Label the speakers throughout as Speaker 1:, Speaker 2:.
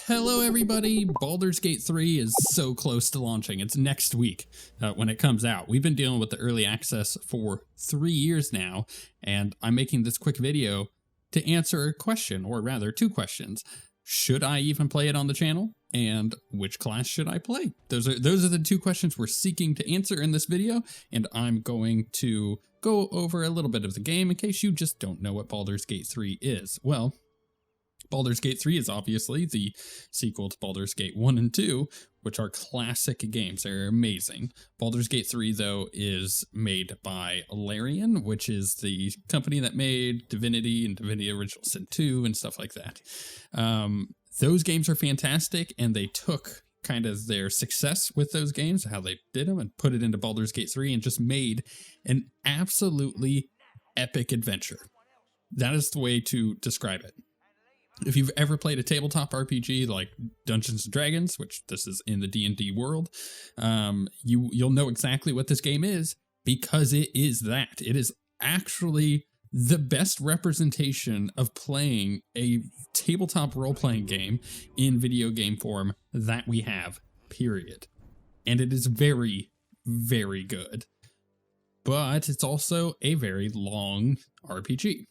Speaker 1: Hello everybody, Baldur's Gate 3 is so close to launching. It's next week when it comes out. We've been dealing with the early access for 3 years now, and I'm making this quick video to answer a question, or rather 2 questions. Should I even play it on the channel? And which class should I play? Those are the 2 questions we're seeking to answer in this video, and I'm going to go over a little bit of the game in case you just don't know what Baldur's Gate 3 is. Well, Baldur's Gate 3 is obviously the sequel to Baldur's Gate 1 and 2, which are classic games. They're amazing. Baldur's Gate 3, though, is made by Larian, which is the company that made Divinity and Divinity Original Sin 2 and stuff like that. Those games are fantastic, and they took kind of their success with those games, how they did them, and put it into Baldur's Gate 3 and just made an absolutely epic adventure. That is the way to describe it. If you've ever played a tabletop RPG like Dungeons & Dragons, which this is in the D&D world, you'll know exactly what this game is, because it is that. It is actually the best representation of playing a tabletop role-playing game in video game form that we have, period. And it is very, very good. But it's also a very long RPG.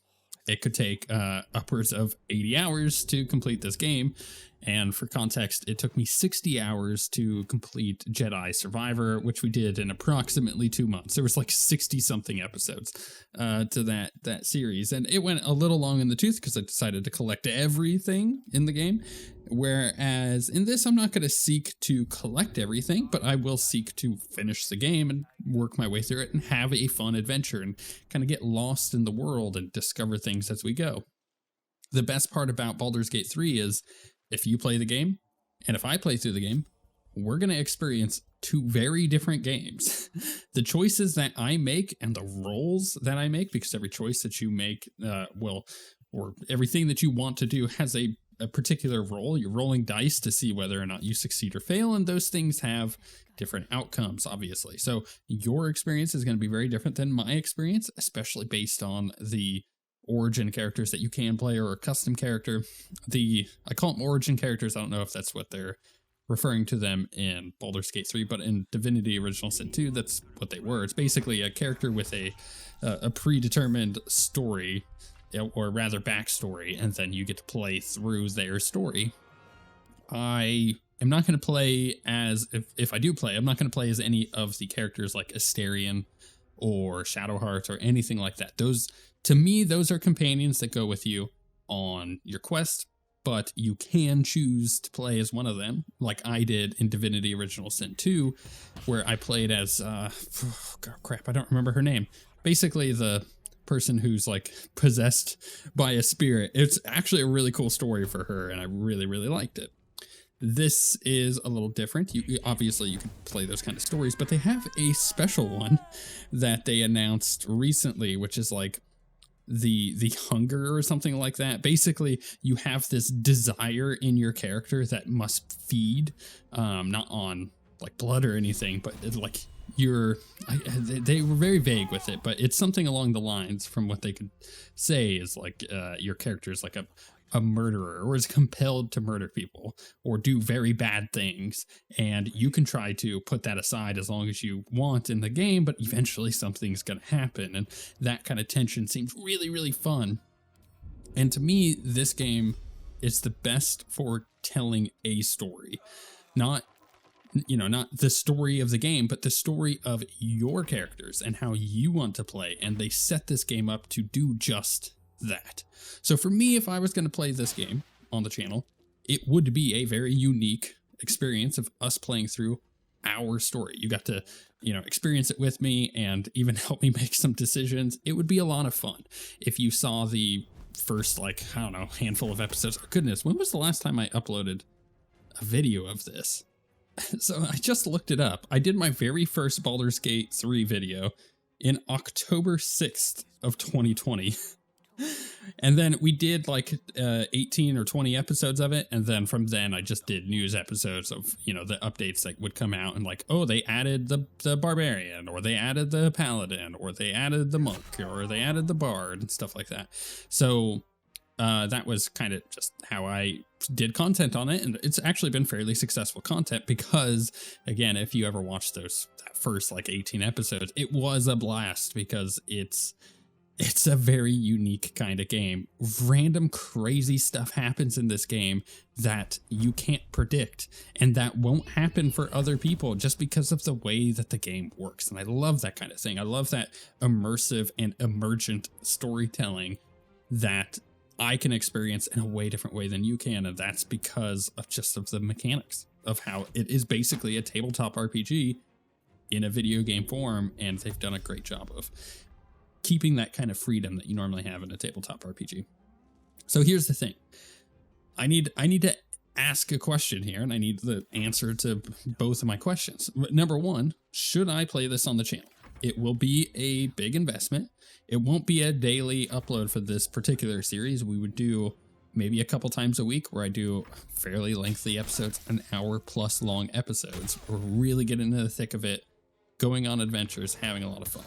Speaker 1: It could take upwards of 80 hours to complete this game. And for context, it took me 60 hours to complete Jedi Survivor, which we did in approximately 2 months. There was like 60-something episodes to that series. And it went a little long in the tooth because I decided to collect everything in the game. Whereas in this, I'm not going to seek to collect everything, but I will seek to finish the game and work my way through it and have a fun adventure and kind of get lost in the world and discover things as we go. The best part about Baldur's Gate 3 is if you play the game and if I play through the game, we're going to experience 2 very different games. The choices that I make and the roles that I make, because every choice that you make or everything that you want to do has a particular role. You're rolling dice to see whether or not you succeed or fail, and those things have different outcomes, obviously. So your experience is going to be very different than my experience, especially based on the origin characters that you can play or a custom character. I call them origin characters. I don't know if that's what they're referring to them in Baldur's Gate 3, but in Divinity Original Sin 2, that's what they were. It's basically a character with a predetermined story, or rather backstory, and then you get to play through their story. I am not going to play as, if I do play, I'm not going to play as any of the characters like Asterion or Shadowheart or anything like that. To me, those are companions that go with you on your quest, but you can choose to play as one of them, like I did in Divinity Original Sin 2, where I played as, I don't remember her name. Basically, the person who's like possessed by a spirit. It's actually a really cool story for her, and I really, really liked it. This is a little different. Obviously you can play those kind of stories, but they have a special one that they announced recently, which is like the hunger or something like that. Basically, you have this desire in your character that must feed, not on like blood or anything, but like they were very vague with it, but it's something along the lines from what they could say is like your character is like a murderer, or is compelled to murder people or do very bad things, and you can try to put that aside as long as you want in the game, but eventually something's gonna happen, and that kind of tension seems really, really fun. And to me, this game is the best for telling a story, not the story of the game, but the story of your characters and how you want to play. And they set this game up to do just that. So for me, if I was going to play this game on the channel, it would be a very unique experience of us playing through our story. You got to, experience it with me and even help me make some decisions. It would be a lot of fun. If you saw the first, handful of episodes, goodness, when was the last time I uploaded a video of this? So I just looked it up. I did my very first Baldur's Gate 3 video in October 6th of 2020. And then we did like 18 or 20 episodes of it. And then from then I just did news episodes of, the updates that would come out and like, oh, they added the barbarian, or they added the paladin, or they added the monk, or they added the bard and stuff like that. So That was kind of just how I did content on it, and it's actually been fairly successful content because, again, if you ever watched that first like 18 episodes, it was a blast because it's a very unique kind of game. Random crazy stuff happens in this game that you can't predict, and that won't happen for other people just because of the way that the game works. And I love that kind of thing. I love that immersive and emergent storytelling that I can experience in a way different way than you can, and that's because of just of the mechanics of how it is basically a tabletop RPG in a video game form, and they've done a great job of keeping that kind of freedom that you normally have in a tabletop RPG. So here's the thing. I need to ask a question here, and I need the answer to both of my questions. Number one, should I play this on the channel? It will be a big investment. It won't be a daily upload for this particular series. We would do maybe a couple times a week where I do fairly lengthy episodes, an hour plus long episodes. We're really getting into the thick of it, going on adventures, having a lot of fun.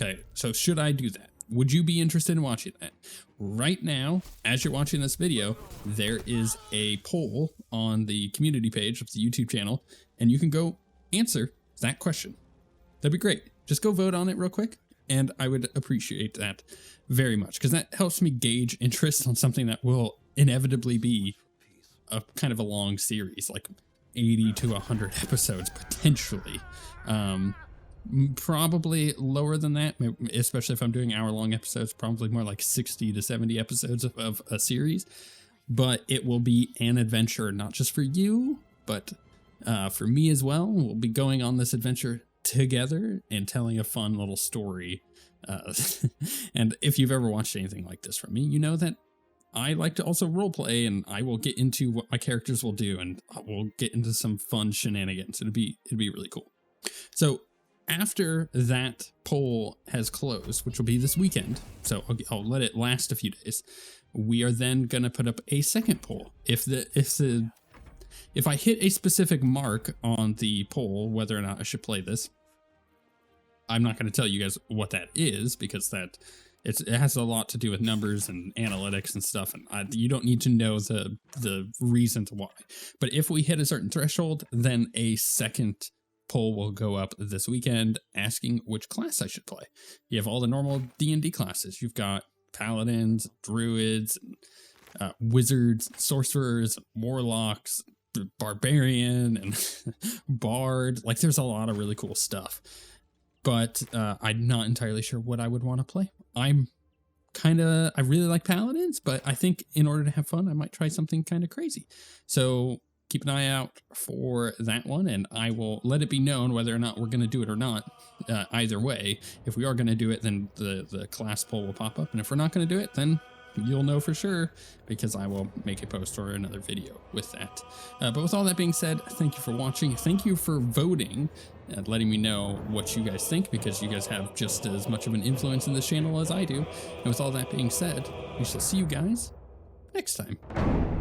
Speaker 1: Okay, so should I do that? Would you be interested in watching that? Right now, as you're watching this video, there is a poll on the community page of the YouTube channel, and you can go answer that question. That'd be great. Just go vote on it real quick, and I would appreciate that very much, because that helps me gauge interest on something that will inevitably be a kind of a long series, like 80 to 100 episodes potentially. Probably lower than that, especially if I'm doing hour-long episodes, probably more like 60 to 70 episodes of a series. But it will be an adventure, not just for you, but for me as well. We'll be going on this adventure together and telling a fun little story. And if you've ever watched anything like this from me, you know that I like to also roleplay, and I will get into what my characters will do, and we'll get into some fun shenanigans. It'd be really cool. So after that poll has closed, which will be this weekend, so I'll let it last a few days, we are then going to put up a second poll. If I hit a specific mark on the poll, whether or not I should play this, I'm not going to tell you guys what that is, because it has a lot to do with numbers and analytics and stuff, and you don't need to know the reasons why. But if we hit a certain threshold, then a second poll will go up this weekend asking which class I should play. You have all the normal D&D classes. You've got paladins, druids, wizards, sorcerers, warlocks, barbarian, and bard. Like, there's a lot of really cool stuff. But I'm not entirely sure what I would want to play. I really like paladins, but I think in order to have fun, I might try something kind of crazy. So keep an eye out for that one, and I will let it be known whether or not we're going to do it or not. Either way, if we are going to do it, then the class poll will pop up, and if we're not going to do it, then you'll know for sure, because I will make a post or another video with that. But with all that being said, thank you for watching. Thank you for voting and letting me know what you guys think, because you guys have just as much of an influence in this channel as I do. And with all that being said, we shall see you guys next time.